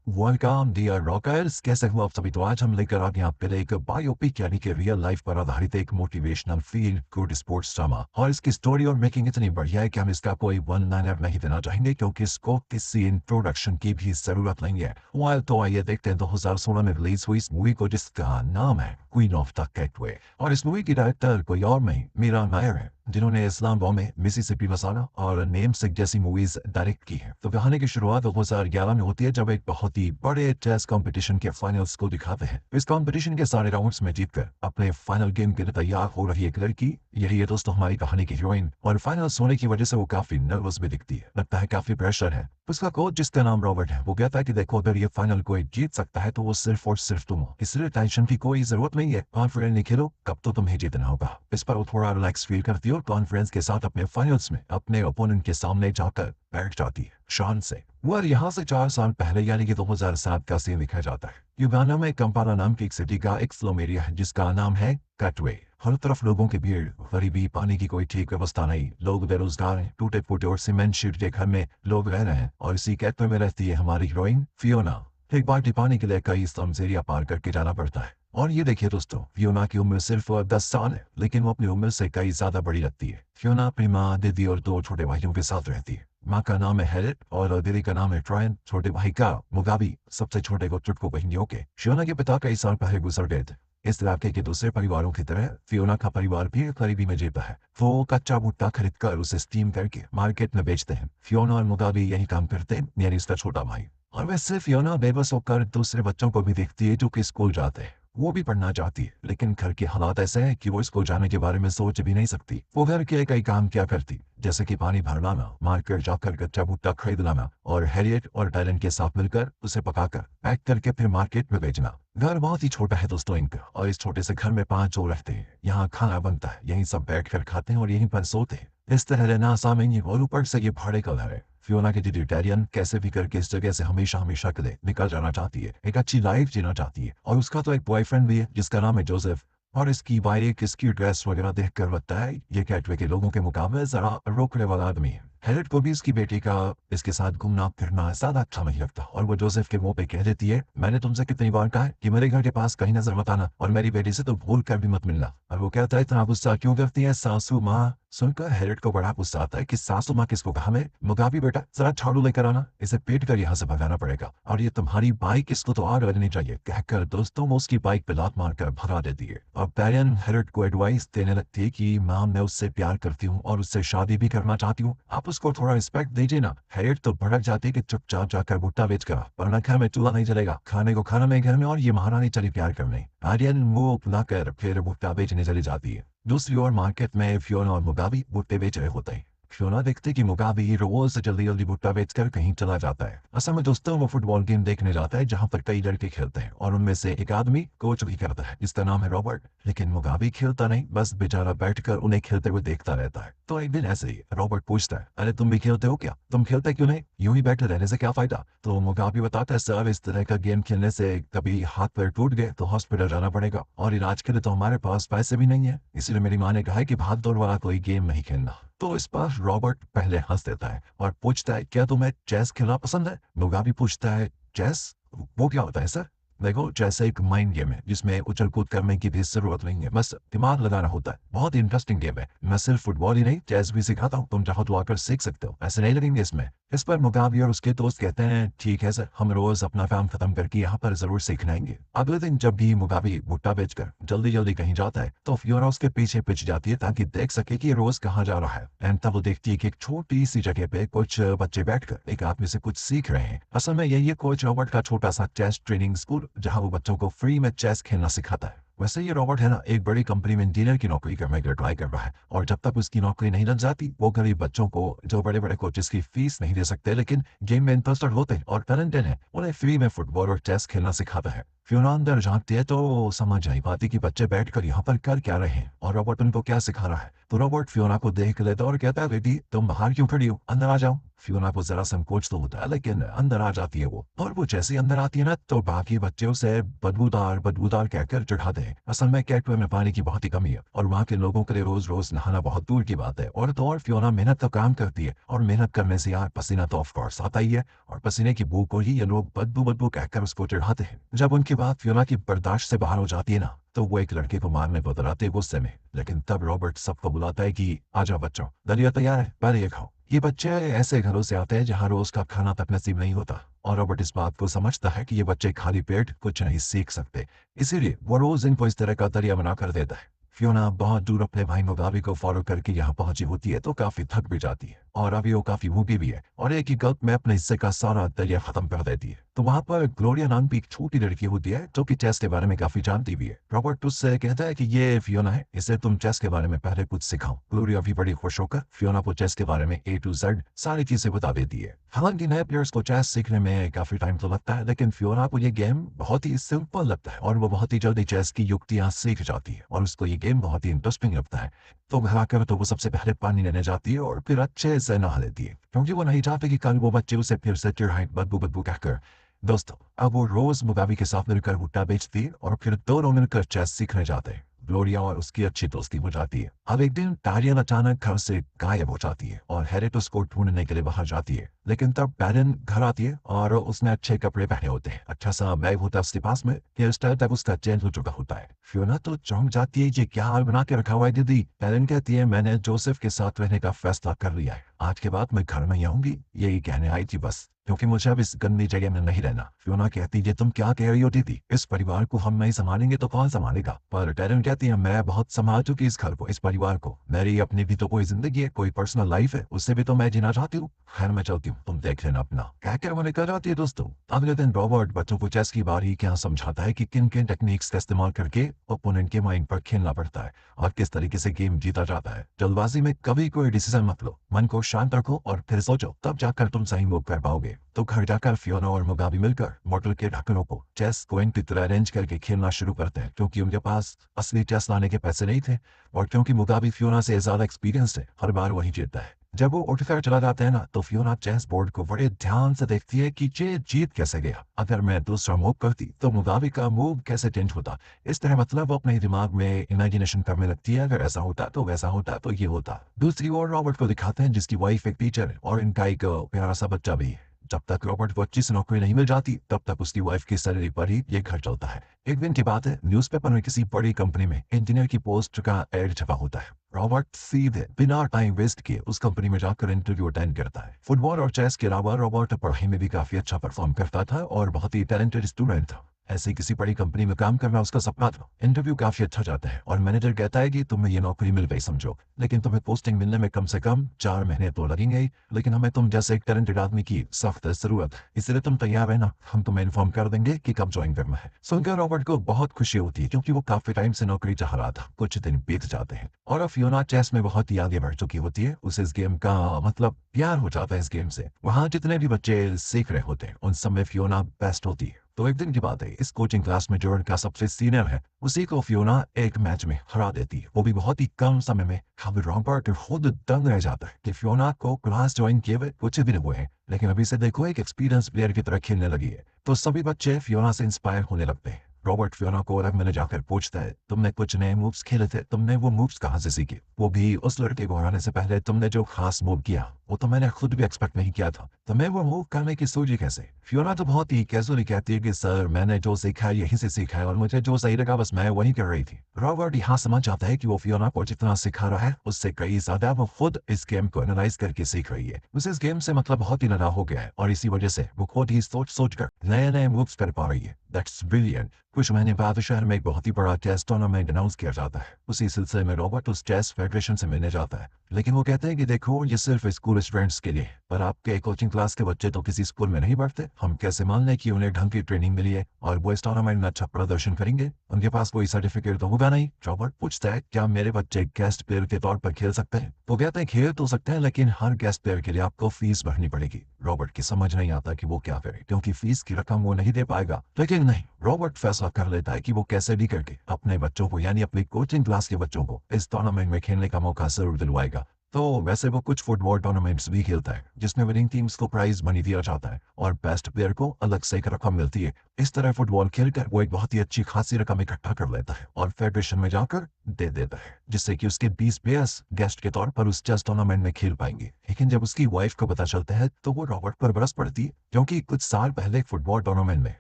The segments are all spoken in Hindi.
वेलकम डियर रॉकर्स, कैसे हो आप सभी। तो आज हम लेकर आ गए आपके लिए एक बायोपिक यानी कि रियल लाइफ पर आधारित एक motivational feel good sports drama. और इसकी स्टोरी और मेकिंग इतनी बढ़िया है कि हम इसका कोई वन लाइनर नहीं देना चाहेंगे क्योंकि इसको किसी इंट्रोडक्शन की भी जरूरत नहीं है। वाइल तो आइए देखते हैं 2016 में रिलीज हुई इस मूवी को जिसका नाम है क्वीन ऑफ द कैटवे। और इस मूवी की डायरेक्टर कोई और नहीं, मीरा नायर है, जिन्होंने इस्लाम बॉम्ब में मिसिसिपी मसाला और नेम सिक जैसी मूवीज डायरेक्ट की है। तो कहानी की शुरुआत 2011 में होती है जब एक बहुत ही बड़े चेस कंपटीशन के फाइनल्स को दिखाते हैं। इस कंपटीशन के सारे राउंड्स में जीतकर अपने फाइनल गेम के लिए तैयार हो रही एक लड़की, यही है दोस्तों हमारी कहानी की हीरोइन। और फाइनल्स होने की वजह से वो काफी नर्वस भी दिखती है, लगता है काफी प्रेशर है। उसका कोच जिसका नाम रॉबर्ट है वो कहता है कि देखो अगर ये फाइनल कोई जीत सकता है तो वो सिर्फ और सिर्फ तुम हो, इसलिए टेंशन की कोई जरूरत नहीं है, कॉन्फिडेंट खेलो, कब तो तुम्हें जीतना होगा। इस पर वो थोड़ा रिलैक्स फील करती है और कॉन्फ्रेंस के साथ अपने फाइनल्स में अपने ओपोनेंट के सामने जाकर बैठ जाती है शान से। वह यहाँ से 4 साल पहले यानी कि 2007 का सीन दिखाया जाता है। युगाना में कंपाला नाम की एक सिटी का एक स्लम एरिया है जिसका नाम है कटवे। हर तरफ लोगों की भीड़, गरीबी, पानी की कोई ठीक व्यवस्था नहीं, लोग बेरोजगार हैं, टूटे फूटे और सीमेंट शीट के घर में लोग रह रहे हैं। और इसी कटवे में रहती है हमारी हीरोइन फियोना। एक बाल्टी पानी के लिए कई स्लम्स एरिया पार करके जाना पड़ता है। और ये देखिए दोस्तों, फियोना की उम्र सिर्फ 10 साल है, लेकिन वो अपनी उम्र से कई ज्यादा बड़ी लगती है। फियोना अपनी माँ, दीदी और 2 छोटे भाइयों के साथ रहती है। माँ का नाम है हेरिट और दीदी का नाम है ट्रायन, छोटे भाई का मुगाबी, सबसे छोटे को चुटको बहनियों के। फियोना के पिता कई साल पहले गुजर गए थे। इस इलाके के दूसरे परिवारों की तरह फियोना का परिवार भी गरीबी में जीता है। वो कच्चा भुट्टा खरीद कर उसे स्टीम करके मार्केट में बेचते हैं। फियोना और मुगाबी यही काम करते हैं, यानी इसका छोटा भाई। और वैसे फियोना बेबस होकर दूसरे बच्चों को भी देखती है जो कि स्कूल जाते हैं। वो भी पढ़ना चाहती है, लेकिन घर के हालात ऐसे हैं कि वो स्कूल जाने के बारे में सोच भी नहीं सकती। वो घर के कई काम क्या करती, जैसे कि पानी भर लाना, मार्केट जाकर कच्चा भुट्टा खरीद लाना और हैरियट और टैलेंट के साथ मिलकर उसे पकाकर पैक करके फिर मार्केट में बेचना। घर बहुत ही छोटा है दोस्तों इनका, और इस छोटे से घर में 5 लोग रहते हैं। यहाँ खाना बनता है, यहीं सब बैठ कर खाते हैं और यहीं पर सोते हैं। इस तरह रहना आसान है और ऊपर से ये भाड़े का घर है। फियोना की दीदी टैरियन कैसे भी करके इस जगह से हमेशा हमेशा के लिए निकल जाना चाहती है, एक अच्छी लाइफ जीना चाहती है। और उसका तो एक बॉयफ्रेंड भी है जिसका नाम है जोसेफ। और इसकी बाइक, इसकी ड्रेस वगैरह देख कर लगता है ये कैटवे के लोगों के मुकाबले जरा रोकने वाला आदमी है। हेरिट को भी इसकी बेटी का इसके साथ घूमना फिरना ज्यादा अच्छा नहीं लगता, और वो जोसेफ के मुंह पे कह देती है, मैंने तुमसे कितनी बार कहा है कि मेरे घर के पास कहीं नजर मत आना और मेरी बेटी से तो भूल कर भी मत मिलना। और वो कहता है इतना गुस्सा क्यों करती है सासू माँ। सुनकर हेरिट को बड़ा गुस्सा आता है कि सासू माँ किसको कहा। मैं मुगाबी बेटा जरा झाड़ू लेकर आना, इसे पीट कर यहाँ से भगाना पड़ेगा, और ये तुम्हारी बाइक इसको तो आग लगनी चाहिए, कहकर दोस्तों वो उसकी बाइक पे लात मारकर भगा देती है। और टैरियन हेरिट को एडवाइस देने लगती है कि माँ मैं उससे प्यार करती हूँ और उससे शादी भी करना चाहती हूँ, आप उसको थोड़ा रिस्पेक्ट दीजिए ना। हेरिट तो भड़क जाती है कि चुपचाप जाकर भुट्टा बेच कर, वरना घर में चूल्हा नहीं जलेगा, खाने को खाना नहीं घर में, और ये महारानी चली प्यार करने। आर्यन मुंह फुलाकर फिर भुट्टा बेचने चली जाती है। दूसरी ओर मार्केट में फियोना और मुगाबी भुट्टे बेच रहे होते हैं। फियोना देखते कि मुगाबी रोज जल्दी जल्दी भुट्टा बेचकर कहीं चला जाता है। असल में दोस्तों वो फुटबॉल गेम देखने जाता है जहां पर कई लड़के खेलते हैं, और उनमें से एक आदमी कोच भी करता है जिसका नाम है रॉबर्ट। लेकिन मुगाबी खेलता नहीं, बस बेचारा बैठकर उन्हें खेलते हुए देखता रहता है। तो एक दिन ऐसे ही रॉबर्ट पूछता है, अरे तुम भी खेलते हो क्या, तुम खेलते क्यों नहीं, यूं ही बैठे रहने से क्या फायदा। तो मुगाबी बताता है, सर इस तरह का गेम खेलने से कभी हाथ पैर टूट गए तो हॉस्पिटल जाना पड़ेगा, और इलाज के लिए तो हमारे पास पैसे भी नहीं है, इसलिए मेरी माँ ने कहा है कि भाग दौड़ वाला कोई गेम नहीं खेलना। तो इस पर रॉबर्ट पहले हंस देता है और पूछता है, क्या तुम्हें चेस खेलना पसंद है। मुगाबी पूछता है, चेस, वो क्या होता है सर। देखो चेस एक माइंड गेम है जिसमें उछल कूद करने की भी जरूरत नहीं है, बस दिमाग लगाना होता है, बहुत इंटरेस्टिंग गेम है। मैं सिर्फ फुटबॉल ही नहीं चेस भी सिखाता हूँ, तुम चाहो तो आकर सीख सकते हो, ऐसे नहीं लगेंगे इसमें। इस पर मुगाबी और उसके दोस्त कहते हैं, ठीक है सर, हम रोज अपना काम खत्म करके यहाँ पर जरूर सीखने आएंगे। अगले दिन जब भी मुगाबी भुट्टा बेचकर जल्दी जल्दी कहीं जाता है तो फियोना उसके पीछे पिच जाती है ताकि देख सके कि ये रोज कहाँ जा रहा है। एंड तब वो देखती है कि एक छोटी सी जगह पे कुछ बच्चे बैठकर एक आदमी से कुछ सीख रहे हैं। असल में यही है कोच रॉबर्ट का छोटा सा चेस ट्रेनिंग स्कूल, जहाँ वो बच्चों को फ्री में चेस खेलना सिखाता है। वैसे ये रॉबर्ट है ना, एक बड़ी कंपनी में इंजीनियर की नौकरी करने के लिए ट्राई कर रहा है, और जब तक उसकी नौकरी नहीं लग जाती वो गरीब बच्चों को जो बड़े बड़े कोचेस की फीस नहीं दे सकते लेकिन गेम में इंटरेस्टेड होते हैं और टैलेंटेड है, उन्हें फ्री में फुटबॉल और चेस खेलना सिखाता है। फियोना अंदर झांकती है तो समझ आई पाती कि बच्चे बैठकर यहाँ पर कर क्या रहे हैं और रॉबर्ट उनको क्या सिखा रहा है। तो रॉबर्ट फियोना को देख लेता और कहता है, बेटी तुम बाहर क्यों खड़ी हो, अंदर आ जाओ। फियोना को जरा संकोच तो होता है, लेकिन अंदर आ जाती है वो। और वो जैसे अंदर आती है ना, तो बाकी बच्चे उसे बदबूदार बदबूदार कहकर चिढ़ाते हैं। असल में कैटवे में पानी की बहुत ही कमी है और वहाँ के लोगों के लिए रोज रोज नहाना बहुत दूर की बात है। और फियोना मेहनत का काम करती है और मेहनत करने से यार पसीना तो ऑफकोर्स आता ही है, और पसीने की बू को ही ये लोग बदबू बदबू कहकर उसको चिढ़ाते हैं। जब उनकी बात फियोना की बर्दाश्त से बाहर हो जाती है ना, तो वो एक लड़के को मारने को डराते गुस्से में। लेकिन तब रॉबर्ट सबको बुलाता है कि आजा बच्चों, दलिया तैयार है, पहले ये खाओ। ये बच्चे ऐसे घरों से आते हैं जहाँ रोज का खाना तक नसीब नहीं होता, और रॉबर्ट इस बात को समझता है कि ये बच्चे खाली पेट कुछ नहीं सीख सकते, इसीलिए वो रोज इनको इस तरह का दरिया बना कर देता है। फियोना बहुत दूर अपने भाई मुगाबे को फॉलो करके यहाँ पहुंची होती है, तो काफी थक भी जाती है, और अभी वो काफी भूखी भी है, और एक ही गल्प में अपने हिस्से का सारा दरिया खत्म कर देती है। तो वहाँ पर ग्लोरिया नाम की एक छोटी लड़की होती है जो कि चेस के बारे में काफी जानती भी है। रॉबर्ट उससे कहता है कि ये फियोना है, इसे तुम चेस के बारे में पहले कुछ सिखाओ। ग्लोरिया भी बड़ी खुश होकर फियोना को चेस के बारे में A to Z सारी चीजें बता देती है। हालांकि नए प्लेयर्स को चेस सीखने में काफी टाइम तो लगता है, लेकिन फियोना को ये गेम बहुत ही सिंपल लगता है और वो बहुत ही जल्दी चेस की युक्तियां सीख जाती है, और उसको ये गेम बहुत ही इंटरेस्टिंग लगता है। तो घर आकर तो वो सबसे पहले पानी लेने जाती है और फिर अच्छे से नहा लेती है, क्योंकि वो नहीं चाहती कि कल वो बच्चे उसे फिर से चिढ़ाएं बदबू बदबू कहकर। दोस्तों, अब वो रोज मुगाबे के साथ मिलकर भुट्टा बेचती है और फिर दोनों मिलकर चेस सीखने जाते हैं। ग्लोरिया और उसकी अच्छी दोस्ती हो जाती है। अब एक दिन टारियन अचानक घर से गायब हो जाती है और हैरियट उसको ढूंढने के लिए बाहर जाती है, लेकिन तब बैरन घर आती है और उसने अच्छे कपड़े पहने होते हैं, अच्छा सा बैग होता है उसके पास में, हेयर स्टाइल तक उसका चेंज हो चुका होता है। फियोना तो चौंक जाती है, ये क्या हाल बना के रखा हुआ है दीदी। बैरन कहती है, मैंने जोसेफ के साथ रहने का फैसला कर लिया है, आज के बाद मैं घर में ही आऊंगी, यही कहने आई थी बस, क्योंकि मुझे अब इस गंदी जगह में नहीं रहना। फियोना कहती है, तुम क्या कह रही हो दीदी, इस परिवार को हम नहीं संभालेंगे तो कौन संभालेगा। पर टैरन कहती है, मैं बहुत संभाल चुकी इस घर को, इस परिवार को, मेरी अपनी भी तो कोई जिंदगी है, कोई पर्सनल लाइफ है, उससे भी तो मैं जीना चाहती हूँ। खैर मैं चलती हूँ, तुम देख लेना अपना। क्या क्या वो निकल जाती है दोस्तों। अगले दिन रॉबर्ट बच्चों को चेस की बारी क्या समझाता है कि किन किन टेक्निक्स का इस्तेमाल करके ओपोनेंट के माइंड पर खेलना पड़ता है और किस तरीके से गेम जीता जाता है। जल्दबाजी में कभी कोई डिसीजन मत लो, मन को शांत रखो और फिर सोचो, तब जाकर तुम सही मूव कर पाओगे। तो घर जाकर फियोना और मुगाबे मिलकर मोटर के ढक्कनों को चेस कोइन की तरह अरेंज करके खेलना शुरू करते हैं, क्योंकि उनके पास असली चेस लाने के पैसे नहीं थे, और क्योंकि मुगाबे फियोना से ज्यादा एक्सपीरियंस है, हर बार वही जीतता है। जब वो उठकर चला जाता है ना, तो फियोना चेस बोर्ड को बड़े ध्यान से देखती है कि ये जीत कैसे गया, अगर मैं दूसरा मूव करती तो मुगाबे का मूव कैसे चेंज होता। इस तरह मतलब वो अपने दिमाग में इमेजिनेशन करने लगती है, अगर ऐसा होता तो वैसा होता तो ये होता। दूसरी ओर रॉबर्ट को दिखाते हैं जिसकी वाइफ एक टीचर है और इनका एक प्यारा सा बच्चा भी है। जब तक रॉबर्ट को अच्छी से नौकरी नहीं मिल जाती, तब तक उसकी वाइफ की सैलरी पर ही ये घर चलता है। एक दिन की बात है, न्यूज़पेपर में किसी बड़ी कंपनी में इंजीनियर की पोस्ट का एड छपा होता है। रॉबर्ट सीधे बिना टाइम वेस्ट किए उस कंपनी में जाकर इंटरव्यू अटेंड करता है। फुटबॉल और चेस के अलावा रॉबर्ट पढ़ाई में भी काफी अच्छा परफॉर्म करता था और बहुत ही टैलेंटेड स्टूडेंट था। ऐसे किसी बड़ी कंपनी में काम करना उसका सपना था। इंटरव्यू काफी अच्छा जाता है और मैनेजर कहता है कि तुम्हें ये नौकरी मिल गई समझो, लेकिन तुम्हें पोस्टिंग मिलने में कम से कम 4 महीने तो लगेंगे ही, लेकिन हमें तुम जैसे एक टैलेंटेड आदमी की सख्त जरूरत, इसलिए तुम तैयार है ना, हम तुम्हें इन्फॉर्म कर देंगे कि कब ज्वाइन करना है। सुनकर रॉबर्ट को बहुत खुशी होती है, क्योंकि वो काफी टाइम से नौकरी चाह रहा था। कुछ दिन बीत जाते हैं और अब फियोना चेस में बहुत ही आगे बढ़ चुकी होती है। उसे इस गेम का मतलब प्यार हो जाता है इस गेम से। वहाँ जितने भी बच्चे सीख रहे होते हैं उन सब में फियोना बेस्ट होती है। तो एक दिन की बात है, इस कोचिंग क्लास में जो उनका सबसे सीनियर है, उसी को फियोना एक मैच में हरा देती है, वो भी बहुत ही कम समय में। अब रॉबर्ट खुद दंग रह जाता है कि फियोना को क्लास ज्वाइन किए हुए कुछ दिन हुए हैं, लेकिन अभी से देखो एक एक्सपीरियंस प्लेयर की तरह खेलने लगी है। तो सभी बच्चे फियोना से इंस्पायर होने लगते हैं। रॉबर्ट फियोना को अलग में ले जाकर पूछता है, तुमने कुछ नए मूव्स खेले थे, तुमने वो मूव्स कहाँ से सीखे, वो भी उस लड़के को हराने से पहले तुमने जो खास मूव किया, वो तो मैंने खुद भी एक्सपेक्ट नहीं किया था, तुम्हें वो मूव करने की सोची कैसे। फियोना तो बहुत ही कैजुअली कहती है कि सर मैंने जो सीखा है यहीं से सीखा है और मुझे जो सही लगा बस मैं वही कर रही थी। रॉबर्ट यहाँ समझ जाता है कि वो फियोना को जितना सिखा रहा है उससे कई ज्यादा वो खुद इस गेम को एनालाइज करके सीख रही है। उसे इस गेम से मतलब बहुत ही लगा हो गया है और इसी वजह से वो खुद ही सोच सोच कर नए नए मूव्स कर पा रही है। That's brilliant. कुछ महीने बाद शहर में एक बहुत ही बड़ा चेस टूर्नामेंट अनाउंस किया जाता है। उसी सिलसिले में रॉबर्ट उस चेस फेडरेशन से मिलने जाता है, लेकिन वो कहते हैं कि देखो ये सिर्फ स्कूल स्टूडेंट्स के लिए, पर आपके कोचिंग क्लास के बच्चे तो किसी स्कूल में नहीं पढ़ते, हम कैसे मान लें कि उन्हें ढंग की ट्रेनिंग मिली है और वो इस टूर्नामेंट में अच्छा प्रदर्शन करेंगे, उनके पास कोई सर्टिफिकेट तो होगा नहीं। रॉबर्ट पूछता है, क्या मेरे बच्चे गेस्ट प्लेयर के तौर पर खेल सकते हैं। वो कहते हैं खेल तो सकते हैं, लेकिन हर गेस्ट प्लेयर के लिए आपको फीस भरनी पड़ेगी। रॉबर्ट की समझ नहीं आता कि वो क्या करे, क्योंकि फीस की रकम वो नहीं दे पाएगा। लेकिन नहीं, रॉबर्ट फैसला कर लेता है कि वो कैसे भी करके अपने बच्चों को यानी अपनी कोचिंग क्लास के बच्चों को इस टूर्नामेंट में खेलने का मौका जरूर दिलवाएगा। तो वैसे वो कुछ फुटबॉल टूर्नामेंट्स भी खेलता है जिसमें विनिंग टीम्स को प्राइज मनी दिया जाता है और बेस्ट प्लेयर को अलग से एक रकम मिलती है। इस तरह फुटबॉल खेलकर वो एक बहुत ही अच्छी खासी रकम इकट्ठा कर लेता है और फेडरेशन में जाकर दे देता है, जिससे कि उसके 20 प्लेयर्स गेस्ट के तौर पर उस चेस टूर्नामेंट में खेल पाएंगे। लेकिन जब उसकी वाइफ को पता चलता है तो वो रॉबर्ट पर बरस पड़ती है, क्योंकि कुछ साल पहले एक फुटबॉल टूर्नामेंट में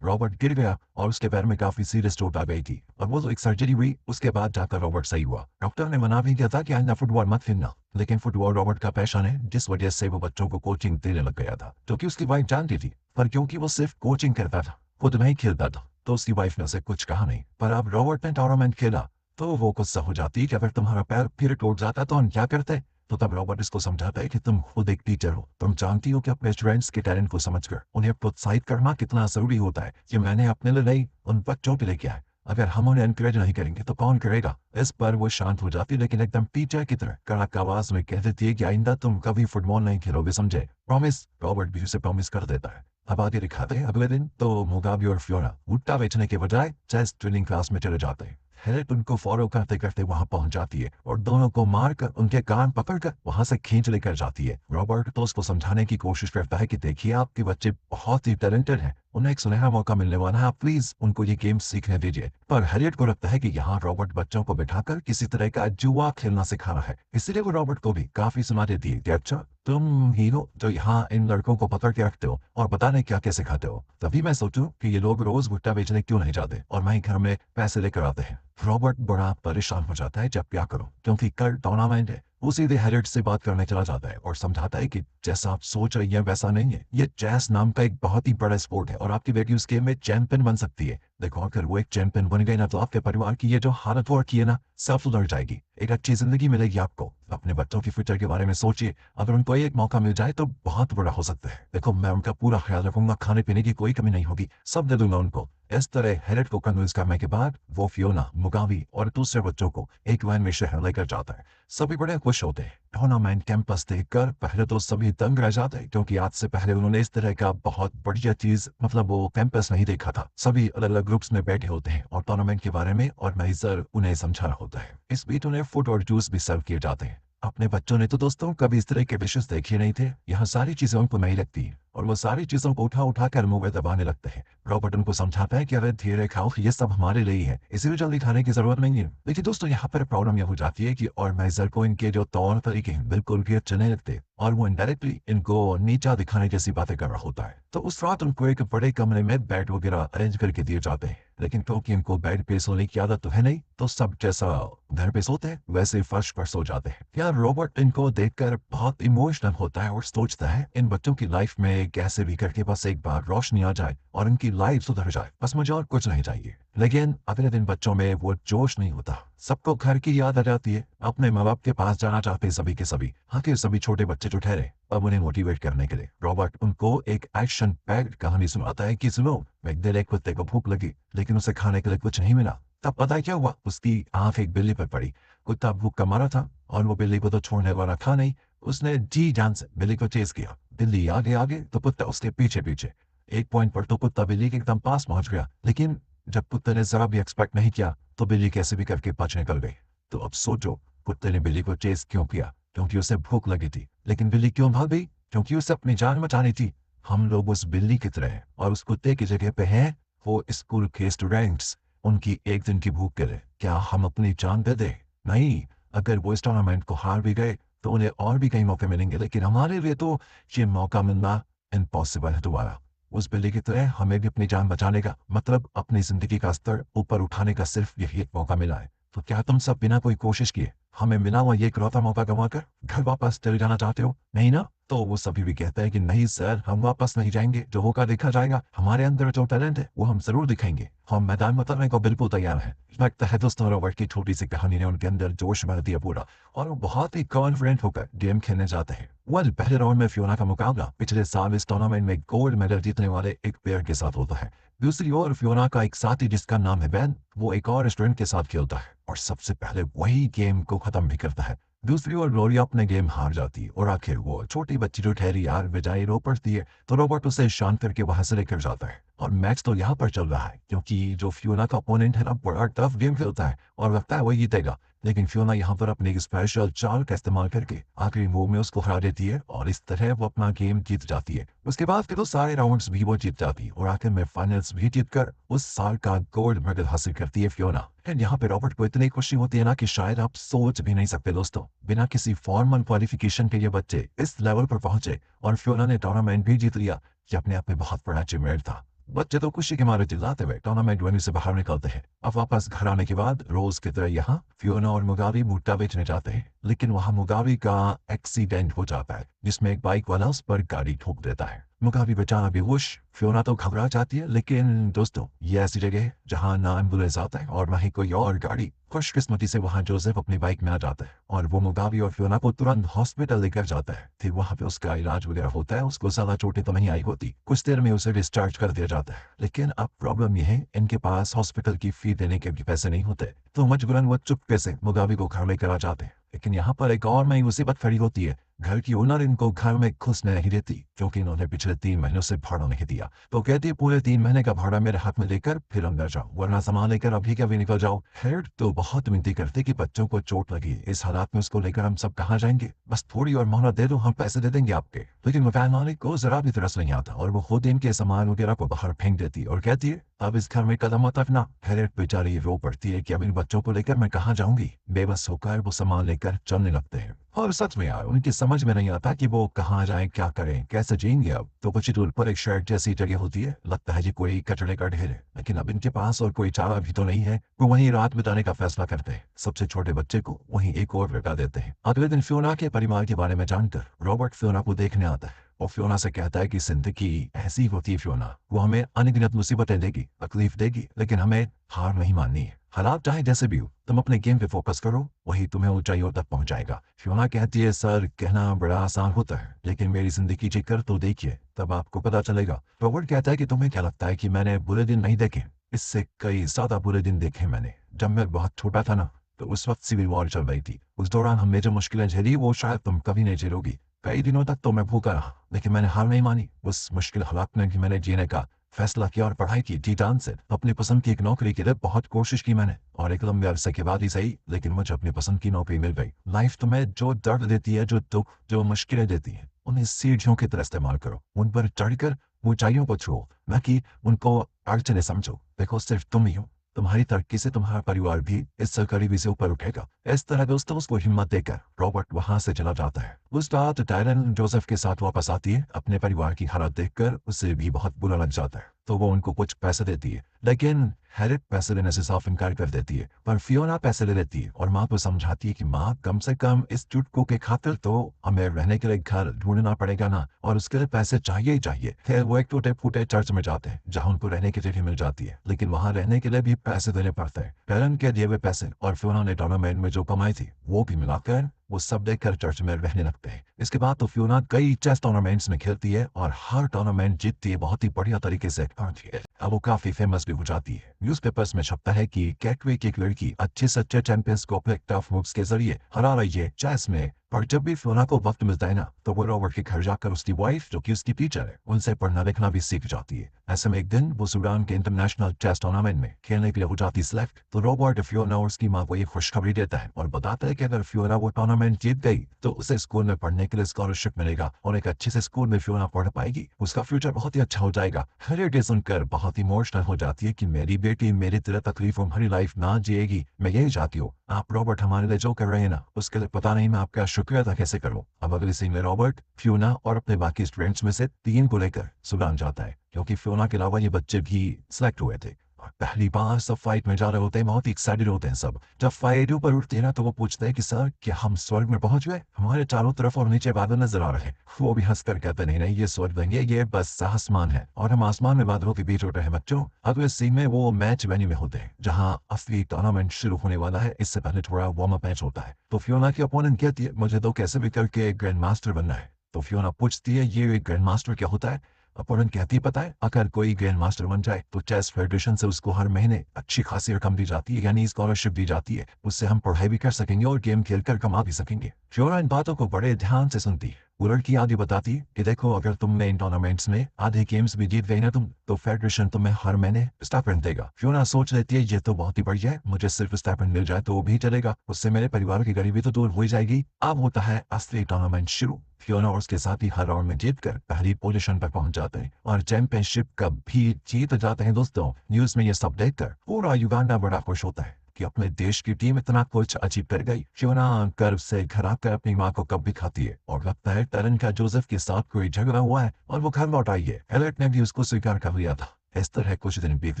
रॉबर्ट गिर गया और उसके पैर में काफी सीरियस चोट आ गई थी और वो तो एक सर्जरी हुई। उसके बाद जाकर रॉबर्ट सही हुआ। डॉक्टर ने मना भी किया था कि आइंदा फुटबॉल मत खेलना, लेकिन फुटबॉल रॉबर्ट का पैशन है, जिस वजह से वो बच्चों को कोचिंग देने लग गया था, जो कि उसकी वाइफ जानती थी। पर क्योंकि वो सिर्फ कोचिंग करता था, खुद नहीं खेलता था, तो उसकी वाइफ ने उसे कुछ कहा नहीं। पर अब रॉबर्ट ने टूर्नामेंट खेला तो वो गुस्सा हो जाती कि अगर तुम्हारा पैर फिर टूट जाता तो हम क्या करते। तो तब रॉबर्ट इसको समझाता है कि तुम खुद एक टीचर हो, तुम जानती हो कि अपने स्टूडेंट्स के टैलेंट को समझकर उन्हें प्रोत्साहित करना कितना जरूरी होता है। कि मैंने अपने लिए नहीं, उन बच्चों के लिए किया है। अगर हम उन्हें एनकरेज नहीं करेंगे तो कौन करेगा। इस पर वो शांत हो जाती, लेकिन एकदम टीचर की तरह कड़क आवाज में कह देती है कि आइंदा तुम कभी फुटबॉल नहीं खेलोगे, समझे। प्रॉमिस। रॉबर्ट भी उसे प्रॉमिस कर देता है। अब आगे दिखाते हैं अगले दिन तो मुगाबे और फियोना भुट्टा बेचने के बजाय चेस ट्रेनिंग क्लास में चले जाते हैं। हेलेट उनको फॉलो करते करते वहां पहुंच जाती है और दोनों को मारकर उनके कान पकड़कर वहां से खींच लेकर जाती है। रॉबर्ट तो उसको समझाने की कोशिश करता है कि देखिए आपके बच्चे बहुत ही टैलेंटेड हैं, उन्हें एक सुनहरा मौका मिलने वाला है, आप प्लीज उनको ये गेम सीखने दीजिए। पर हेलियट को लगता है कि यहाँ रॉबर्ट बच्चों को बिठाकर किसी तरह का जुआ खेलना सिखा रहा है, इसलिए वो रॉबर्ट को भी काफी सुना देती है कि अच्छा तुम हीरो जो यहाँ इन लड़कों को पकड़ के रखते हो और पता नहीं क्या क्या सिखाते हो। तभी मैं सोचूं कि ये लोग रोज भुट्टा बेचने क्यों नहीं जाते और वहीं घर में पैसे लेकर आते हैं। रॉबर्ट बड़ा परेशान हो जाता है, जब क्या करूं, क्योंकि कल टूर्नामेंट है। वो सीधे हेरिट से बात करने चला जाता है और समझाता है कि जैसा आप सोच रही हैं वैसा नहीं है। ये चेस नाम का एक बहुत ही बड़ा स्पोर्ट है और आपकी बेटी उस गेम में चैंपियन बन सकती है। देखो अगर वो एक चैंपियन बन गई ना तो आपके परिवार की ये जो हालत हो रखी है ना सब सुधर जाएगी, एक अच्छी जिंदगी मिलेगी आपको। अपने बच्चों की फ्यूचर के बारे में सोचिए, अगर उनको एक मौका मिल जाए तो बहुत बड़ा हो सकता है। देखो मैं उनका पूरा ख्याल रखूंगा, खाने पीने की कोई कमी नहीं होगी, सब दे दूंगा उनको। इस तरह हेरिट को कन्विंस करने के बाद वो फियोना, मुगाबी और दूसरे बच्चों को एक वैन में शहर लेकर जाता है। सभी बड़े खुश होते हैं। टूर्नामेंट कैंपस देखकर पहले तो सभी दंग रह जाते हैं, क्योंकि आज से पहले उन्होंने इस तरह का बहुत बढ़िया चीज मतलब वो कैंपस नहीं देखा था। सभी अलग अलग ग्रुप्स में बैठे होते हैं और टूर्नामेंट के बारे में और मैनेजर उन्हें समझा रहा होता है। इस बीच उन्हें फूड और जूस भी सर्व किए जाते हैं। अपने बच्चों ने तो दोस्तों कभी इस तरह के डिशेस देखे नहीं थे। यहाँ सारी चीजें उनको नहीं लगती और वो सारी चीजों को उठा उठा कर मुंह में दबाने लगते हैं। रॉबर्ट उनको समझाता है कि अरे धीरे खाओ, ये सब हमारे लिए ही है, इसीलिए जल्दी खाने की जरूरत नहीं है। लेकिन दोस्तों यहाँ पर प्रॉब्लम यह हो जाती है कि और मैनेजर को इनके जो तौर तरीके हैं बिल्कुल भी अच्छे नहीं लगते और वो इनडायरेक्टली इनको नीचा दिखाने जैसी बातें कर रहा होता है। तो उस रात उनको एक बड़े कमरे में बेड वगैरह अरेंज करके दिए जाते हैं, लेकिन क्योंकि इनको बेड पे सोने की आदत तो है नहीं, तो सब जैसा घर पे सोते हैं वैसे फर्श पर सो जाते हैं। यार रॉबर्ट इनको देखकर बहुत इमोशनल होता है और सोचता है इन बच्चों की लाइफ में कैसे भी करके बस एक बार रोशनी आ जाए और इनकी लाइफ सुधर जाए, बस मुझे और कुछ नहीं चाहिए। लेकिन अगले दिन बच्चों में वो जोश नहीं होता, सबको घर की याद आ जाती है, अपने माँ बाप के पास जाना चाहते सभी के सभी। हाँ के सभी छोटे बच्चे जो ठहरे अब उन्हें मोटिवेट करने के लिए रॉबर्ट उनको एक एक्शन पैक्ड कहानी सुनाता है कि सुनो, एक दिन एक कुत्ते को भूख लगी लेकिन उसे खाने के लिए कुछ नहीं मिला। तब पता है क्या हुआ, उसकी आंख एक बिल्ली पर पड़ी। कुत्ता भूख का मारा था और वो बिल्ली को तो छोड़ने वाला था नहीं, उसने जी जान से बिल्ली को चेस किया। बिल्ली आगे आगे तो कुत्ता उसके पीछे पीछे। एक पॉइंट पर तो कुत्ता बिल्ली के एकदम पास पहुंच गया, लेकिन जब कुत्ते ने जरा भी एक्सपेक्ट नहीं किया तो बिल्ली कैसे भी करके बच निकल गई। तो अब सोचो कुत्ते ने बिल्ली को चेस क्यों किया, क्योंकि उसे भूख लगी थी। लेकिन बिल्ली क्यों भाग गई, क्योंकि उसे अपनी जान बचानी थी। हम लोग उस बिल्ली की तरह हैं और उस कुत्ते की जगह पे हैं वो स्कूल के स्टूडेंट्स, उनकी एक दिन की भूख के लिए क्या हम अपनी जान दे दें? नहीं, अगर वो इस टूर्नामेंट को हार भी गए तो उन्हें और भी कई मौके मिलेंगे, लेकिन हमारे लिए तो ये मौका मिलना इम्पॉसिबल है दोबारा। उस बिल्ली की तरह हमें भी अपनी जान बचाने का मतलब अपनी जिंदगी का स्तर ऊपर उठाने का सिर्फ यही एक मौका मिला है। तो क्या तुम सब बिना कोई कोशिश किए हमें मिला हुआ ये इकलौता मौका गंवाकर घर वापस चले जाना चाहते हो? नहीं ना? तो वो सभी भी कहते हैं कि नहीं सर, हम वापस नहीं जाएंगे, जो होगा देखा जाएगा, हमारे अंदर जो टैलेंट है वो हम जरूर दिखाएंगे, हम मैदान में उतरने को बिल्कुल तैयार हैं। लगता है दोस्तों रॉबर्ट की छोटी सी कहानी ने उनके अंदर जोश भर दिया पूरा और वो बहुत ही कॉन्फिडेंट होकर गेम खेलने जाते हैं। वह पहले राउंड में फियोना का मुकाबला पिछले साल इस टूर्नामेंट में गोल्ड मेडल जीतने वाले एक प्लेयर के साथ होता है। दूसरी ओर फियोना का एक साथी जिसका नाम है बैन, वो एक और स्टूडेंट के साथ खेलता है और सबसे पहले वही गेम को खत्म भी करता है। दूसरी ओर लोरिया अपने गेम हार जाती है और आखिर वो छोटी बच्ची जो ठहरी यार बजाय रो पड़ती है, तो रॉबर्ट उसे शांत करके वहां से लेकर जाता है। और मैच तो यहाँ पर चल रहा है क्योंकि जो फियोना का ओपोनेंट है ना बड़ा टफ गेम खेलता है और लगता है वही जीतेगा। लेकिन फियोना यहाँ पर अपने एक स्पेशल चाल का इस्तेमाल करके आखिरी मूव में उसको हरा देती है और इस तरह वो अपना गेम जीत जाती है। उसके बाद फिर तो सारे राउंड्स भी वो जीत जाती है और आखिर में फाइनल्स भी जीतकर उस साल का गोल्ड मेडल हासिल करती है फियोना। एंड यहाँ पे रॉबर्ट को इतनी खुशी होती है ना कि शायद आप सोच भी नहीं सकते दोस्तों। बिना किसी फॉर्मल क्वालिफिकेशन के ये बच्चे इस लेवल पर पहुंचे और फियोना ने टूर्नामेंट भी जीत लिया। ये अपने आप में बहुत बड़ा अचीवमेंट था। बच्चे तो खुशी के मारे चिल्लाते हुए टूर्नामेंट वेन्यू से बाहर निकलते हैं। अब वापस घर आने के बाद रोज की तरह यहाँ फियोना और मुगाबी भुट्टा बेचने जाते हैं, लेकिन वहाँ मुगाबी का एक्सीडेंट हो जाता है जिसमें एक बाइक वाला उस पर गाड़ी ठोक देता है। मुगाबी बेचारा बेहोश। फियोना तो घबरा जाती है, लेकिन दोस्तों ये ऐसी जगह है जहाँ ना एम्बुलेंस आता है और ना ही कोई और गाड़ी। खुशकिस्मती से वहाँ जोसेफ अपनी बाइक में आ जाता है और वो मुगाबी और फियोना को तुरंत हॉस्पिटल लेकर जाता है। फिर वहाँ पे उसका इलाज वगैरह होता है। उसको ज्यादा चोटें तो नहीं आई होती, कुछ देर में उसे डिस्चार्ज कर दिया जाता है। लेकिन अब प्रॉब्लम यह है इनके पास हॉस्पिटल की फी देने के भी पैसे नहीं होते, तो मजबूरन वो चुपके से मुगाबी को घर लेकर आ जाते हैं। लेकिन यहाँ पर एक और नई मुसीबत खड़ी होती है। घर की ओनर इनको घर में घुसने नहीं देती क्योंकि इन्होंने पिछले 3 महीनों से भाड़ा नहीं दिया। तो कहती है पूरे 3 महीने का भाड़ा मेरे हाथ में लेकर फिर अंदर जाओ, वरना सामान लेकर अभी क्या भी निकल जाओ। हेड तो बहुत विनती करते कि बच्चों को चोट लगी, इस हालात में उसको लेकर हम सब कहाँ जाएंगे, बस थोड़ी और मोहलत दे दो, हम पैसे दे देंगे आपके। लेकिन मकान मालिक को जरा भी तरस नहीं आता और वो खुद इनके सामान वगैरह को बाहर फेंक देती है और कहती है अब इस घर में कदम मत रखना। हेड बेचारी रो पड़ती है कि अब इन बच्चों को लेकर मैं कहाँ जाऊंगी। बेबस होकर वो सामान लेकर चलने लगते हैं और सच में यार उनकी समझ में नहीं आता कि वो कहाँ जाएं, क्या करें, कैसे जिएंगे। अब तो कुछ दूर पर एक शर्ट जैसी जगह होती है, लगता है जी कोई कचरे का ढेर है, लेकिन अब इनके पास और कोई चारा भी तो नहीं है। वो वहीं रात बिताने का फैसला करते हैं। सबसे छोटे बच्चे को वहीं एक और लगा देते हैं। अगले दिन फियोना के परिवार के बारे में जानकर रॉबर्ट फियोना को देखने आता है और फियोना से कहता है कि जिंदगी ऐसी होती है फियोना, वो हमें अनगिनत मुसीबतें देगी, तकलीफ देगी, लेकिन हमें हार नहीं माननी है। हालात चाहे जैसे भी हो, तुम अपने गेम पे फोकस करो, वही तुम्हें ऊंचाइयों तक पहुंचाएगा। फियोना कहती है सर कहना बड़ा आसान होता है, लेकिन मेरी जिंदगी जी कर तो देखिए, तब आपको पता चलेगा। रॉबर्ट कहता है कि तुम्हें क्या लगता है कि मैंने बुरे दिन नहीं देखे? इससे कई ज्यादा बुरे दिन देखे मैंने। जब मैं बहुत छोटा था ना, तो उस वक्त सिविल वॉर चल रही थी। उस दौरान हमने जो मुश्किलें झेली वो शायद तुम कभी नहीं झेलोगी। कई दिनों तक तो मैं भूखा रहा, लेकिन मैंने हार नहीं मानी। उस मुश्किल हालात में भी मैंने जीने का फैसला किया और पढ़ाई की जी जान से। अपनी पसंद की एक नौकरी के लिए बहुत कोशिश की मैंने और एक लंबे अरसे के बाद ही सही, लेकिन मुझे अपनी पसंद की नौकरी मिल गई। लाइफ तुम्हें जो दर्द देती है, जो दुख, जो मुश्किलें देती है, उन्हें सीढ़ियों की तरह इस्तेमाल करो। उन पर चढ़कर ऊंचाइयों को छुओ, न कि उनको अड़चने समझो। देखो सिर्फ तुम ही हो, तुम्हारी तरक्की से तुम्हारा परिवार भी इस करीबी से ऊपर उठेगा। इस तरह दोस्तों उसको हिम्मत देकर रॉबर्ट वहां से चला जाता है। उस रात टायरन जोसेफ के साथ वापस आती है। अपने परिवार की हालत देखकर उसे भी बहुत बुरा लग जाता है, तो वो उनको कुछ पैसे देती है, लेकिन हैरिक पैसे देने से साफ इनकार कर देती है। पर फियोना पैसे ले लेती है और माँ को समझाती है कि माँ कम से कम इस चुटकू के खातिर तो हमें रहने के लिए घर ढूंढना पड़ेगा ना, और उसके लिए पैसे चाहिए ही चाहिए। फिर वो एक टूटे फूटे चर्च में जाते हैं जहाँ उनको रहने की जगह मिल जाती है, लेकिन वहाँ रहने के लिए भी पैसे देने पड़ते हैं। पैरन के दिए हुए पैसे और फियोना ने टूर्नामेंट में जो कमाई थी वो भी मिलाकर वो सब देखकर चर्च में रहने लगते हैं। इसके बाद तो फियोना कई चेस टूर्नामेंट्स में खेलती है और हर टूर्नामेंट जीतती है, बहुत ही बढ़िया तरीके से हारती है। अब वो काफी फेमस भी हो जाती है। न्यूज़पेपर्स में छपता है कि कैटवे की एक लड़की अच्छे से अच्छे चैंपियंस को अपने टफ मूव्स के जरिए हरा रही है चेस में। पर जब भी फियोना को वक्त मिलता है ना, तो वो रॉबर्ट के घर जाकर उसकी वाइफ जो कि उसकी टीचर है उनसे पढ़ना लिखना भी सीख जाती है। ऐसे में एक दिन वो सूडान के इंटरनेशनल चेस टूर्नामेंट में खेलने के लिए हो जाती सिलेक्ट। तो रॉबर्ट फियोना और उसकी माँ को ये खुशखबरी देता है और बताता है कि अगर फियोना वो टूर्नामेंट जीत गई तो उसे स्कूल में पढ़ने के लिए स्कॉलरशिप मिलेगा और एक अच्छे से स्कूल में फियोना पढ़ पाएगी, उसका फ्यूचर बहुत ही अच्छा हो जाएगा। हर सुनकर बहुत इमोशनल हो जाती है कि मेरी बेटी मेरी तरह तकलीफों भरी लाइफ ना जिएगी। मैं यही चाहती हूँ आप रॉबर्ट हमारे लिए जो कर रहे हैं ना, उसके लिए पता नहीं मैं आपका शुक्रिया अदा कैसे करूँ। अब अगले सीन में रॉबर्ट फियोना और अपने बाकी स्टूडेंट्स में से 3 को लेकर सूडान जाता है, क्योंकि फियोना के अलावा ये बच्चे भी सिलेक्ट हुए थे। और पहली बार सब फाइट में जा रहे होते हैं, बहुत ही एक्साइटेड होते हैं सब। जब फाइट ऊपर उठते हैं ना, तो वो पूछते हैं कि सर क्या हम स्वर्ग में पहुंच गए? हमारे चारों तरफ और नीचे बादल नजर आ रहे हैं। वो भी हंसकर कहते नहीं नहीं ये स्वर्ग नहीं है, ये बस आसमान है और हम आसमान में बादलों के बीच उड़ रहे हैं बच्चों। अगले सीन में वो मैच वेन्यू में होते हैं जहाँ असली टूर्नामेंट शुरू होने वाला है। इससे पहले थोड़ा वार्म अप मैच होता है। तो फियोना की अपोनेंट कहती है मुझे तो कैसे भी करके ग्रैंड मास्टर बनना है। तो फियोना पूछती है ये ग्रैंड मास्टर क्या होता है? अपोनेंट कहती पता है, अगर कोई ग्रैंड मास्टर बन जाए तो चेस फेडरेशन से उसको हर महीने अच्छी खासी रकम दी जाती है, यानी स्कॉलरशिप दी जाती है। उससे हम पढ़ाई भी कर सकेंगे और गेम खेलकर कमा भी सकेंगे। फियोना इन बातों को बड़े ध्यान से सुनती है वो लड़की आगे बताती कि देखो, अगर तुम इन टूर्नामेंट्स में आधे गेम्स भी जीत गई ना तुम, तो फेडरेशन तुम्हें हर महीने स्टाइपेंड देगा। फियोना सोच लेती है ये तो बहुत ही बढ़िया है, मुझे सिर्फ स्टाइपेंड मिल जाए तो वो भी चलेगा, उससे मेरे परिवार की गरीबी तो दूर हो ही जाएगी। अब होता है असली टूर्नामेंट शुरू। फियोना और उसके साथी हर राउंड में जीतकर पहली पोजीशन पर पहुंच जाते हैं और चैंपियनशिप का भी जीत जाते हैं। दोस्तों, न्यूज में ये सब देखकर पूरा युगांडा बड़ा खुश होता है कि अपने देश की टीम इतना कुछ अचीव कर गई। फियोना गर्व से घर आकर अपनी माँ को कप भी खाती है और लगता है टैरन का जोसेफ के साथ कोई झगड़ा हुआ है और वो घर लौट आई है। एलेट ने भी उसको स्वीकार कर लिया था। इस तरह कुछ दिन बीत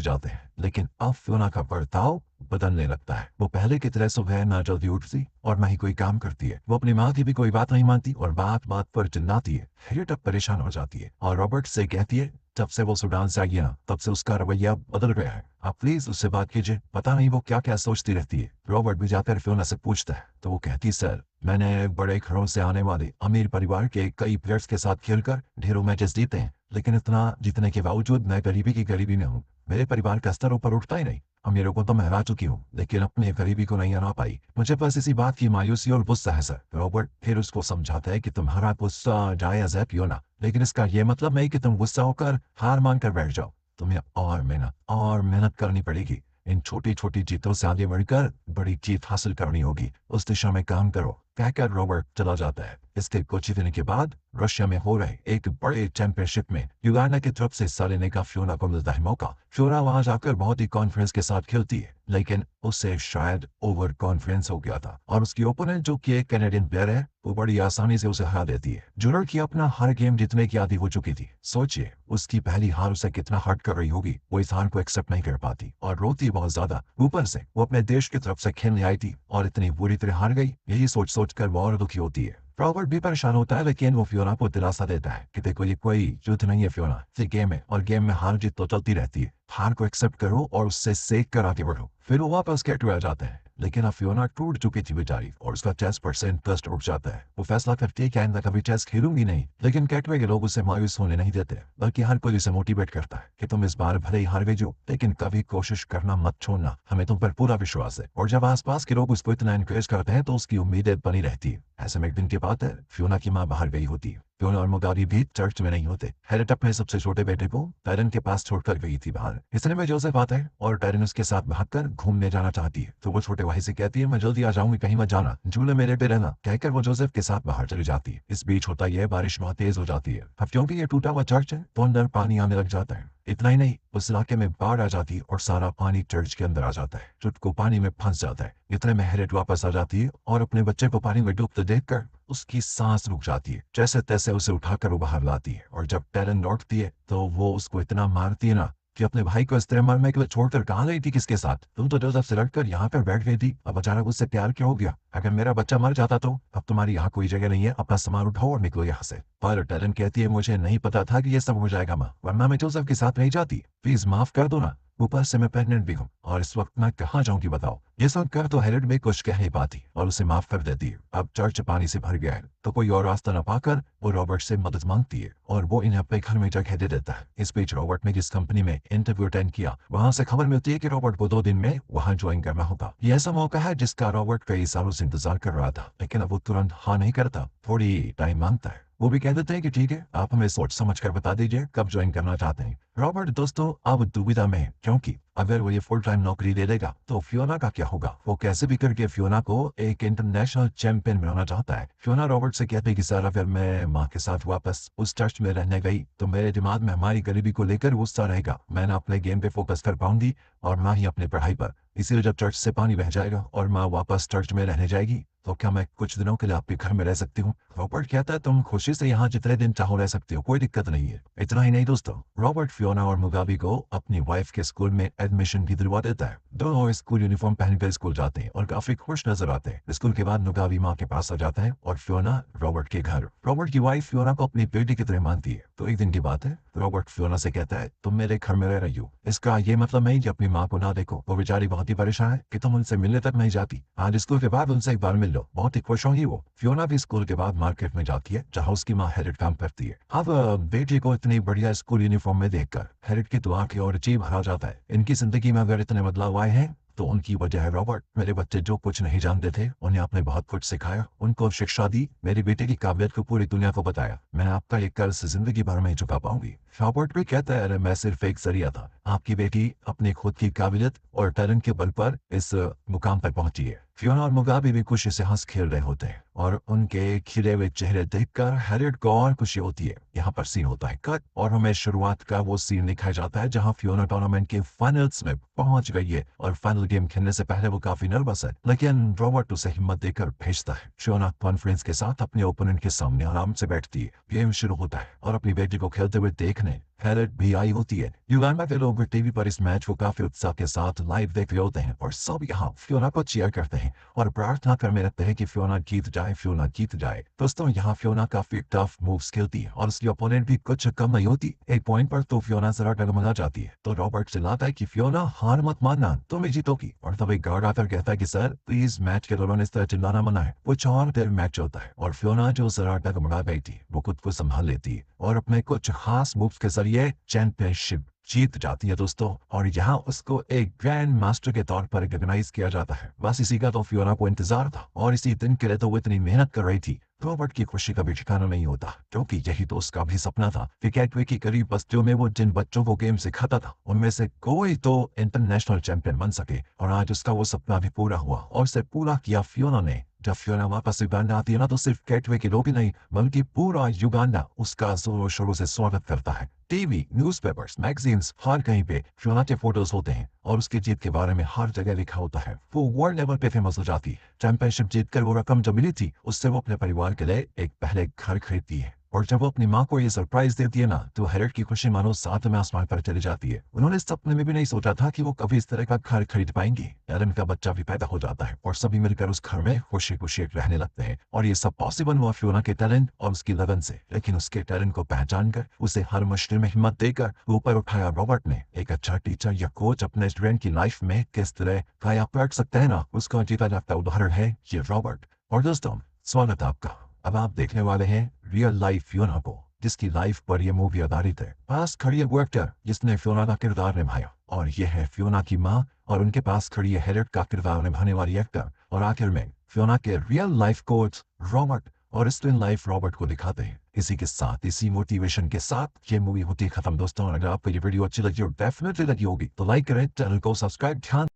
जाते हैं, लेकिन अब फियोना का बर्ताव बदलने लगता है। वो पहले की तरह सुबह ना जल्दी उठती और ना ही कोई काम करती है। वो अपनी माँ की भी कोई बात नहीं मानती और बात बात पर चिल्लाती है। हैरियट अब परेशान हो जाती है और रॉबर्ट से कहती है जब से वो सूडान से आई है तब से उसका रवैया बदल गया है, आप प्लीज उससे बात कीजिए, पता नहीं वो क्या क्या सोचती रहती है। रॉबर्ट भी जाकर फियोना से पूछता है तो वो कहती, सर मैंने बड़े घरों से आने वाले अमीर परिवार के कई प्लेयर्स के साथ खेलकर ढेरों मैचेस जीते हैं, लेकिन इतना जीतने के बावजूद मैं गरीबी की गरीबी में हूँ। मेरे परिवार का स्तर ऊपर उठता ही नहीं। अमीरों को तो मैं हरा चुकी हूँ, लेकिन अपने गरीबी को नहीं हरा पाई। मुझे बस इसी बात की मायूसी और गुस्सा है सर। रॉबर्ट फिर उसको समझाता है कि तुम्हारा गुस्सा जायज है फियोना, लेकिन इसका यह मतलब नहीं कि तुम गुस्सा होकर हार मान कर बैठ जाओ। तुम्हें और मेहनत करनी पड़ेगी। इन छोटी छोटी जीतों से आगे बढ़कर बड़ी जीत हासिल करनी होगी। उस दिशा में काम करो, कहकर रॉबर्ट चला जाता है। इसके कुछ ही दिन के बाद रशिया में हो रहे एक बड़े चैंपियनशिप में युगांडा की तरफ से हिस्सा लेने का फियोना को मिलता है मौका। फियोना वहां जाकर बहुत ही कॉन्फिडेंस के साथ खेलती है, लेकिन उससे शायद ओवर कॉन्फिडेंस हो गया था और उसकी ओपोनेंट जो कि एक कैनेडियन प्लेयर है वो बड़ी आसानी से उसे हरा देती है। जो लड़की अपना हर गेम जीतने की आदी हो चुकी थी, सोचिए उसकी पहली हार उसे कितना हर्ट कर रही होगी। वो इस हार को एक्सेप्ट नहीं कर पाती और रोती बहुत ज्यादा। ऊपर से वो अपने देश की तरफ से खेलने आई थी और इतनी बुरी तरह हार गई, यही सोच सोच कर वो और दुखी होती है। रॉबर्ट भी परेशान होता है, लेकिन वो फियोना को दिलासा देता है कि देखो ये कोई युद्ध नहीं है फियोना, ये गेम है और गेम में हार जीत तो चलती रहती है। हार को एक्सेप्ट करो और उससे सीख कर आगे बढ़ो। फिर वो वापस कैटवे आ जाते हैं, लेकिन अब फियोना टूट चुकी थी बेचारी और उसका चेस पर से इंटरेस्ट उठ जाता है। वो फैसला करती है कि आइंदा कभी चेस खेलूंगी नहीं, लेकिन कैटवे के लोग उसे मायूस होने नहीं देते, बल्कि हर कोई उसे मोटिवेट करता है कि तुम इस बार भले ही हार गई जो, लेकिन कभी कोशिश करना मत छोड़ना, हमें तुम पर पूरा विश्वास है। और जब आसपास के लोग उसको इतना एनकरेज करते हैं तो उसकी उम्मीदें बनी रहती है। ऐसे में एक दिन की बात है, फियोना की माँ बाहर गई होती है। फियोना और मुगारी भी चर्च में नहीं होते। हैरियट अपने सबसे छोटे बेटे को टैरन के पास छोड़कर गई थी बाहर। इतने में जोसेफ आता है और टैरन उसके साथ भागकर घूमने जाना चाहती है, तो वो छोटे भाई से कहती है मैं जल्दी आ जाऊंगी, कहीं मत जाना, झूले मेरे पे रहना, कहकर वो जोसेफ के साथ बाहर चली जाती है। इस बीच होता यह बारिश बहुत तेज हो जाती है। अब क्योंकि ये टूटा हुआ चर्च है तो अंदर पानी आने लग जाता है। इतना ही नहीं, उस इलाके में बाढ़ आ जाती है और सारा पानी चर्च के अंदर आ जाता है। जुट को पानी में फंस जाता है। इतने में हैरियट वापस आ जाती है और अपने बच्चे को पानी में डूबते देखकर उसकी सांस रुक जाती है। जैसे तैसे उसे उठाकर वो बाहर लाती है और जब टैरन लौटती है तो वो उसको इतना मारती है ना कि अपने भाई को इस तरह मारने के लिए छोड़कर कहाँ गई थी, किसके साथ? तुम तो जोसेफ से लड़कर यहाँ पर बैठ गई थी, अब अचानक उससे प्यार क्यों हो गया? अगर मेरा बच्चा मर जाता तो? अब तुम्हारी यहाँ कोई जगह नहीं है, अपना सामान उठाओ और निकलो यहाँ से। पर टैरन कहती है मुझे नहीं पता था कि ये सब हो जाएगा माँ, वरना मैं जोसेफ के साथ नहीं जाती, प्लीज माफ कर दो ना। ऊपर से मैं प्रेग्नेंट भी हूँ और इस वक्त मैं कहाँ जाऊंगी बताओ। ये सुन कर तो हैरियट भी कुछ कह नहीं पाती और उसे माफ कर देती है। अब चर्च पानी से भर गया है तो कोई और रास्ता न पाकर वो रॉबर्ट से मदद मांगती है और वो इन्हें अपने घर में जगह दे देता है। इस बीच रॉबर्ट ने जिस कंपनी में इंटरव्यू अटेंड किया वहां से खबर मिलती है कि रॉबर्ट को 2 दिन में वहां ज्वाइन करना होगा। ये ऐसा मौका है जिसका रॉबर्ट कई सालों से इंतजार कर रहा था, लेकिन अब वो तुरंत हाँ नहीं करता, थोड़ी टाइम मांगता है। वो भी कह देते हैं कि ठीक है, आप हमें सोच समझ कर बता दीजिए कब ज्वाइन करना चाहते हैं। रॉबर्ट दोस्तों अब दुविधा में है, क्योंकि अगर वो ये फुल टाइम नौकरी दे देगा तो फियोना का क्या होगा? वो कैसे भी करके फियोना को एक इंटरनेशनल चैंपियन बनाना चाहता है। फियोना रॉबर्ट से कहते हैं कि सर अगर मैं माँ के साथ वापस उस चर्च में रहने गई तो मेरे दिमाग में हमारी गरीबी को लेकर गुस्सा रहेगा, मैं ना अपने गेम पे फोकस कर पाऊंगी और ना ही अपनी पढ़ाई पर। इसीलिए जब चर्च से पानी बह जाएगा और माँ वापस चर्च में रहने जाएगी तो क्या मैं कुछ दिनों के लिए आपके घर में रह सकती हूँ? रॉबर्ट कहता है तुम खुशी से यहाँ जितने दिन चाहो रह सकते हो, कोई दिक्कत नहीं है। इतना ही नहीं दोस्तों, रॉबर्ट फियोना और मुगाबी को अपनी वाइफ के स्कूल में एडमिशन भी दिलवा देता है। दोनों स्कूल यूनिफॉर्म पहनकर स्कूल जाते हैं और काफी खुश नजर आते हैं। स्कूल के बाद मुगाबी माँ के पास आ जाता है और फियोना रॉबर्ट के घर। रॉबर्ट की वाइफ फियोना को अपनी बेटी की तरह मानती है। तो एक दिन की बात है, रॉबर्ट फियोना से कहता है तुम मेरे घर में रह रही हो, इसका ये मतलब नहीं कि अपनी माँ को ना देखो, वो बेचारी बहुत ही परेशान है कि तुम उनसे मिलने तक नहीं जाती। आज स्कूल के बाद उनसे एक बार मिल लो, बहुत ही खुश होंगी वो। फियोना भी स्कूल के बाद मार्केट में जाती है जहाँ उसकी माँ हैरियट काम करती है। अब बेटी को इतनी बढ़िया स्कूल यूनिफॉर्म में देखकर हैरियट की तो आंखें और जी भरा जाता है। इनकी जिंदगी में अगर इतने बदलाव आए हैं तो उनकी वजह है रॉबर्ट। मेरे बच्चे जो कुछ नहीं जानते थे उन्हें आपने बहुत कुछ सिखाया, उनको शिक्षा दी, मेरे बेटे की काबिलियत को पूरी दुनिया को बताया। मैं आपका ये कर्ज जिंदगी भर में चुका पाऊंगी। रॉबर्ट भी कहता है, अरे मैं सिर्फ एक जरिया था। आपकी बेटी अपनी खुद की काबिलियत और टैलेंट के बल पर इस मुकाम पर पहुंची है। फियोना और मुगाबे भी खुशी से हंस खेल रहे होते हैं और उनके खिले हुए चेहरे देखकर हैरियट को और खुशी होती है। यहाँ पर सीन होता है कट और हमें शुरुआत का वो सीन दिखाया जाता है जहाँ फियोना टूर्नामेंट के फाइनल्स में पहुंच गई है और फाइनल गेम खेलने से पहले वो काफी नर्वस है, लेकिन रॉबर्ट उसे हिम्मत देकर भेजता है। फियोना कॉन्फ्रेंस के साथ अपने ओपोनेंट के सामने आराम से बैठती है। गेम शुरू होता है और अपनी बेटी को खेलते हुए देखने हैरियट भी आई होती है। युगांडा के लोग टीवी पर इस मैच को काफी उत्साह के साथ लाइव देख रहे होते हैं और सब यहाँ फियोना को चीयर करते हैं और प्रार्थना करने लगते हैं कि फियोना जीत जाए, फियोना जीत जाए। दोस्तों यहाँ फियोना काफी टफ मूव्स खेलती है और उसकी ओपोनेंट भी कुछ कम नहीं होती। एक पॉइंट पर तो फियोना जरा डगमगा जाती है तो रॉबर्ट चिल्लाता है कि फियोना हार मत मानना, तुम जीतोगी। और तभी गार्ड आकर कहता है कि सर प्लीज मैच के दौरान इस तरह चिल्लाना मना है। कुछ और देर मैच होता है और फियोना जो जरा डगमगा गई थी वो खुद को संभाल लेती है और अपने कुछ खास मूव्स के जरिए चैंपियनशिप जीत जाती है दोस्तों। और यहाँ उसको एक ग्रैंड मास्टर के तौर पर रिकॉग्नाइज किया जाता है। बस इसी का तो फियोना को इंतजार था और इसी दिन के लिए तो वो इतनी मेहनत कर रही थी। रॉबर्ट की खुशी का भी ठिकाना नहीं होता क्योंकि यही तो उसका भी सपना था कि गेटवे की करीब बस्तियों में वो जिन बच्चों को गेम सिखाता था उनमें से कोई तो इंटरनेशनल चैंपियन बन सके। और आज उसका वो सपना भी पूरा हुआ और उसे पूरा किया फियोना ने। जब फियोना वापस युगांडा आती है ना तो सिर्फ गेटवे के लोग ही नहीं बल्कि पूरा युगांडा उसका जोरों शोरों से स्वागत करता है। टीवी, न्यूज़पेपर्स, मैगजीन्स हर कहीं पे फियोना के फोटोज होते हैं और उसकी जीत के बारे में हर जगह लिखा होता है। वो वर्ल्ड लेवल पे फेमस हो जाती है। चैंपियनशिप जीतकर वो रकम जो मिली थी उससे वो अपने परिवार के लिए एक पहले घर खरीदती है और जब वो अपनी माँ को ये सरप्राइज देती है ना तो हैरियट की खुशी मानो साथ में आसमान पर चली जाती है। उन्होंने सपने में भी नहीं सोचा था कि वो कभी इस तरह का घर खरीद पाएंगी। एलन का बच्चा भी पैदा हो जाता है और सभी मिलकर उस घर में खुशी खुशी रहने लगते हैं और ये सब पॉसिबल हुआ फियोना के टैलेंट और उसकी लगन से। लेकिन उसके टैलेंट को पहचान कर उसे हर मुश्किल में हिम्मत देकर ऊपर उठाया रॉबर्ट ने। एक अच्छा टीचर या कोच अपने स्टूडेंट की लाइफ में किस तरह काया पलट सकते हैं ना, उसका जीता जागता उदाहरण है ये रॉबर्ट। और दोस्तों स्वागत है आपका। अब आप देखने वाले हैं रियल लाइफ फियोना को जिसकी लाइफ पर यह मूवी आधारित है। पास खड़ी है वो एक्टर जिसने फियोना का किरदार निभाया और यह है फियोना की माँ और उनके पास खड़ी है हैरियट का किरदार निभाने वाली एक्टर। और आखिर में फियोना के रियल लाइफ कोच रॉबर्ट और स्टिल लाइफ रॉबर्ट को दिखाते हैं। इसी के साथ इसी मोटिवेशन के साथ ये मूवी होती है खत्म दोस्तों। अगर आपको ये वीडियो अच्छी लगी और डेफिनेटली लगी होगी तो लाइक करें, चैनल को सब्सक्राइब ध्यान